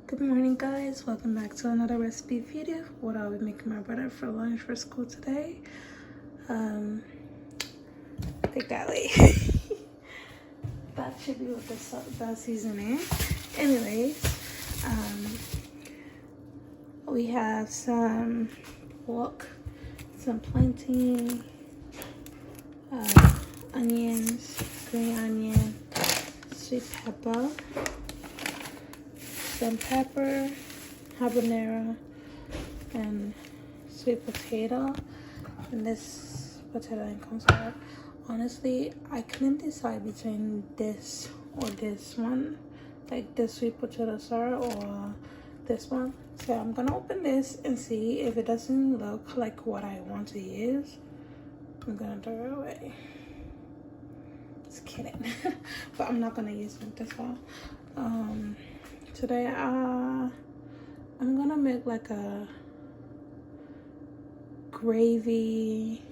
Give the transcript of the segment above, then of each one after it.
Good morning, guys. Welcome back to another recipe video. What I'll be making my brother for lunch for school today. Take that way. That should be what the seasoning. Anyways, we have some pork, some plantain, onions, green onion, sweet pepper, some pepper, habanero, and sweet potato. And this potato comes out. Honestly, I couldn't decide between this or this one, like this sweet potato sauce or this one. So I'm gonna open this and see if it doesn't look like what I want to use. I'm gonna throw it away. Just kidding. But I'm not gonna use it this one. Today I'm gonna make like a gravy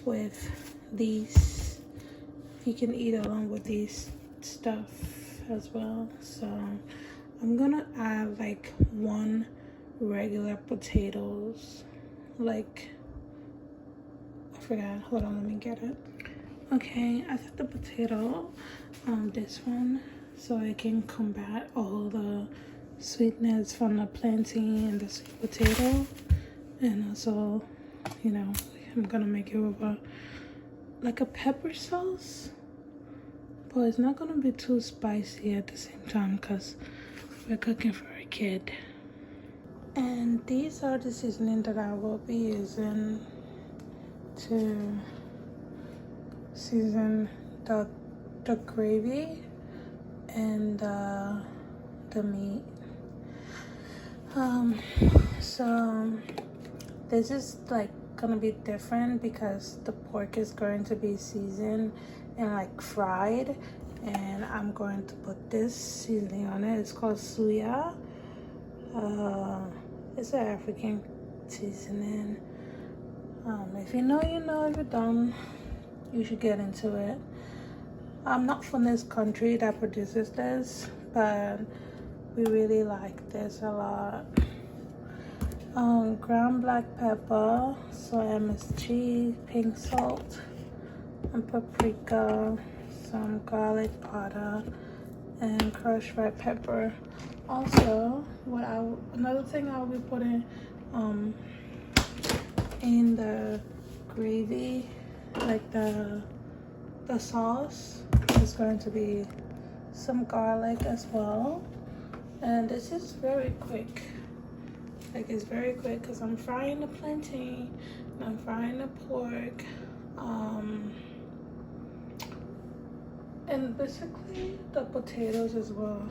with these. You can eat along with these stuff as well. So I'm gonna add like one regular potatoes, like I forgot, hold on, let me get it. Okay, I got the potato, this one, so it can combat all the sweetness from the plantain and the sweet potato. And also, you know, I'm gonna make it with like a pepper sauce, but it's not gonna be too spicy at the same time because we're cooking for a kid. And these are the seasoning that I will be using to season the gravy and the meat. So this is like gonna be different because the pork is going to be seasoned and like fried, and I'm going to put this seasoning on it. It's called Suya. It's an African seasoning. If you know, you know. If you don't, you should get into it. I'm not from this country that produces this, but we really like this a lot. Ground black pepper, soy MSG, pink salt, and paprika, some garlic powder, and crushed red pepper. Also, another thing I'll be putting in the gravy, like the sauce, is going to be some garlic as well. And this is very quick. Like, it's very quick because I'm frying the plantain and I'm frying the pork. And basically the potatoes as well.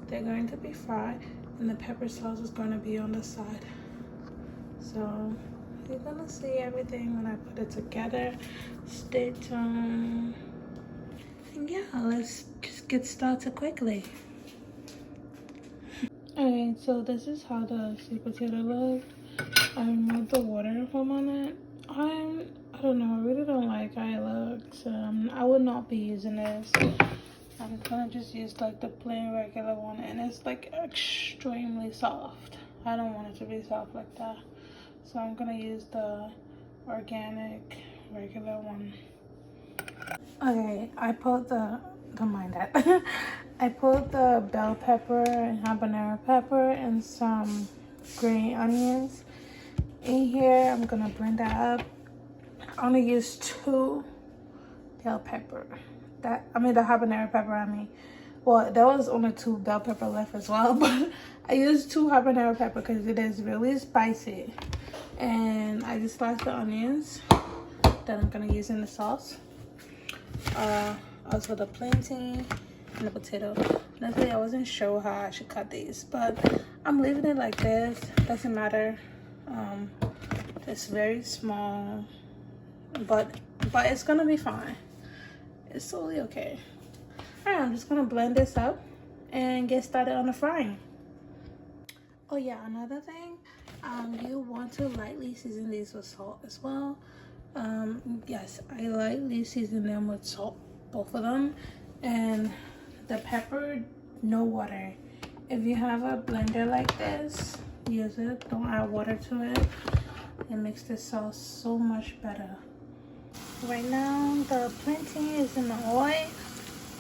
They're going to be fried, and the pepper sauce is going to be on the side. So you're gonna see everything when I put it together. Stay tuned. And yeah, let's just get started quickly. Alright, so this is how the sweet potato looked. I removed the water from on it. I don't know, I really don't like how it looks. I would not be using this. I'm gonna just use like the plain regular one, and it's like extremely soft. I don't want it to be soft like that. So I'm gonna use the organic regular one. Okay, I put don't mind that. I put the bell pepper and habanero pepper and some green onions in here. I'm gonna blend that up. I only use 2 bell pepper. The habanero pepper, well, there was only 2 bell pepper left as well, but I used 2 habanero pepper because it is really spicy. And I just sliced the onions that I'm gonna use in the sauce. Also the plantain and the potato. Honestly, I wasn't sure how I should cut these, but I'm leaving it like this. Doesn't matter. It's very small, but it's gonna be fine. It's totally okay. Alright, I'm just gonna blend this up and get started on the frying. Oh yeah, another thing, you want to lightly season these with salt as well. Yes, I lightly season them with salt, both of them. And the pepper, no water. If you have a blender like this, use it. Don't add water to it. It makes the sauce so much better. Right now, the plantain is in the oil.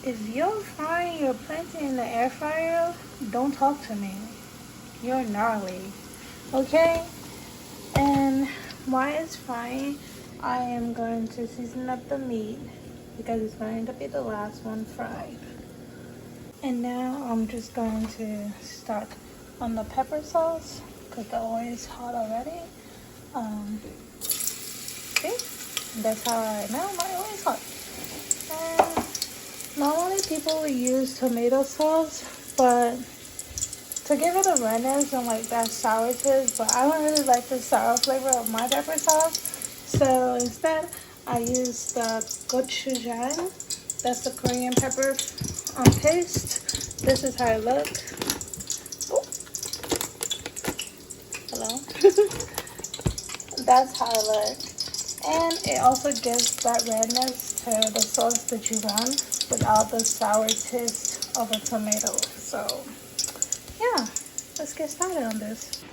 If you're frying your plantain in the air fryer, don't talk to me. You're gnarly, okay? And while it's frying, I am going to season up the meat because it's going to be the last one fried. And now I'm just going to start on the pepper sauce because the oil is hot already. See? That's how I know my oil is hot. And normally people will use tomato sauce, but to give it a redness and like that sour taste, but I don't really like the sour flavor of my pepper sauce. So instead, I use the gochujang. That's the Korean pepper paste. This is how it looks. Oh. Hello. That's how it looks. And it also gives that redness to the sauce that you want without the sour taste of a tomato. So yeah, let's get started on this.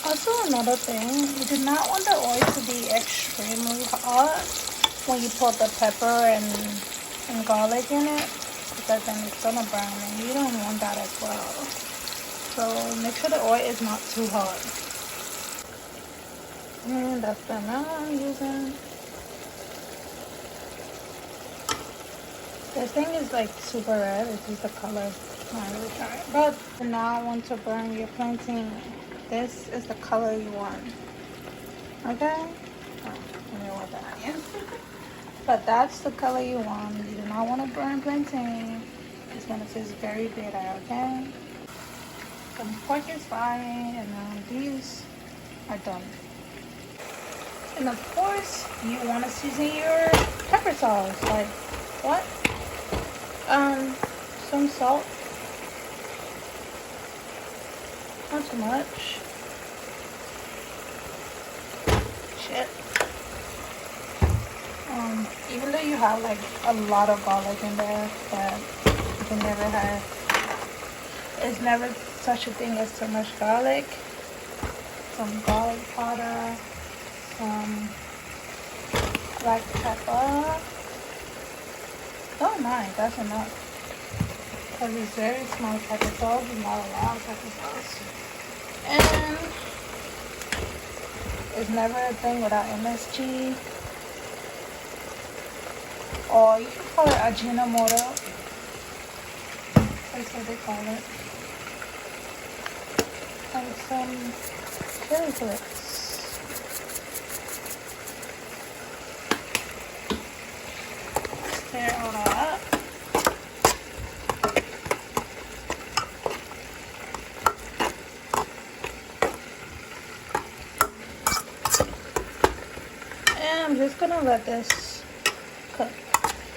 Also, another thing, you do not want the oil to be extremely hot when you put the pepper and garlic in it, because then it's gonna burn and you don't want that as well. So make sure the oil is not too hot. And that's the amount I'm using. This thing is like super red. It's just the color. Not really try it. But now I want to burn your plantain. This is the color you want. Okay? Oh, I don't know what that is. But that's the color you want. You do not want to burn plantain. It's gonna taste very bitter, okay? So the pork is frying and now these are done. And of course, you want to season your pepper sauce. Like, what? Some salt. Not too much. Shit. Even though you have like a lot of garlic in there, that you can never have. It's never such a thing as too much garlic. Some garlic powder. Black pepper. Oh my, that's enough. Because it's very small pepper sauce, not a lot of pepper sauce. And it's never a thing without MSG. Or you can call it Ajinomoto. That's what they call it. And some chili flakes. Stir all that up. And I'm just gonna let this cook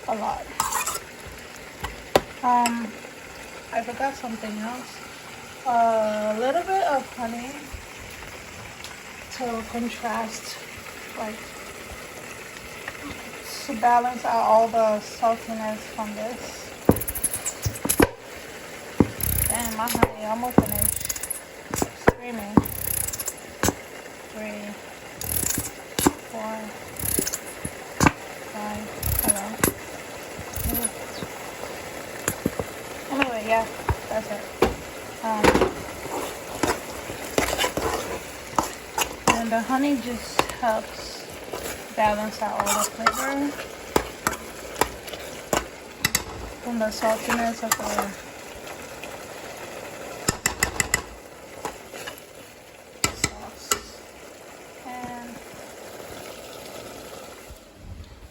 a lot. I forgot something else. A little bit of honey to contrast, like, to balance out all the saltiness from this. Damn, my honey almost finished. Screaming. 3, 4, 5. Hello. Anyway, yeah, that's it. And the honey just helps balance out all the flavor from the saltiness of the sauce. And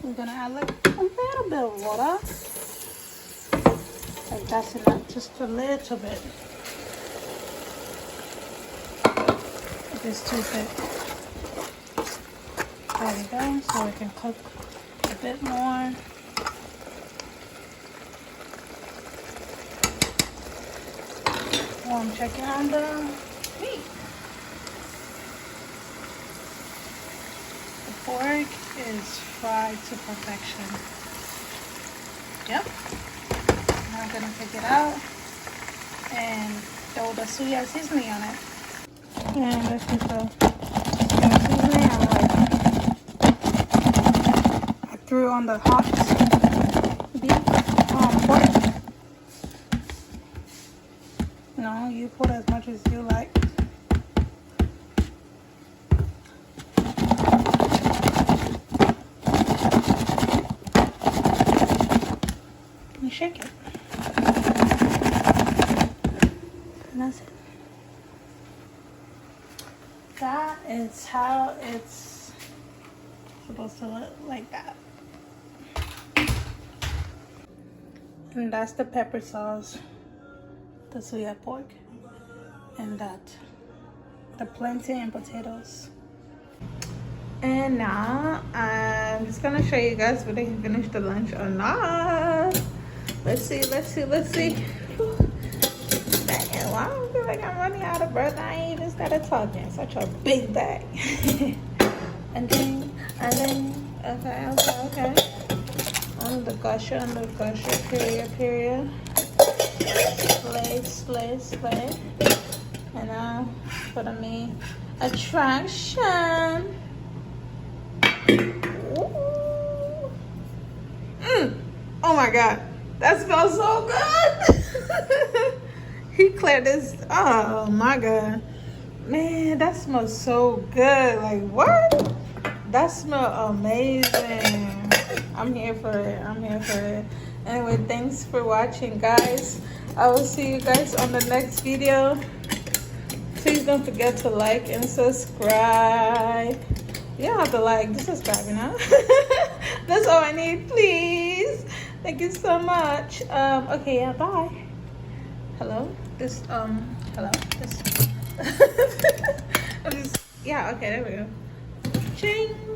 we're gonna add like a little bit of water. Like that's enough, just a little bit. If it's too thick. There we go, so we can cook a bit more. While I'm checking on the meat. The pork is fried to perfection. Yep. Now I'm gonna take it out and throw the suya seasoning on it. And this is the suya seasoning. I threw on the hot beef, pork. No, you put as much as you like. And shake it. And that's it. That is how it's supposed to look, like that. And that's the pepper sauce, the suya pork, and that the plantain and potatoes. And now I'm just gonna show you guys whether he finished the lunch or not. Let's see. Dang, why do I feel like I'm running out of breath? I ain't even started talking. Such a big bag. and then, okay. On the gusher, period. Slay. And now for the main attraction. Ooh. Oh my god, that smells so good. He cleared this. Oh my god, man, that smells so good. Like, what? That smells amazing. I'm here for it. Anyway, thanks for watching, guys. I will see you guys on the next video. Please don't forget to like and subscribe. You don't have to like, just subscribe, you know. That's all I need, please. Thank you so much. Okay, yeah, bye. Hello. Hello. This. Yeah. Okay. There we go. Ching.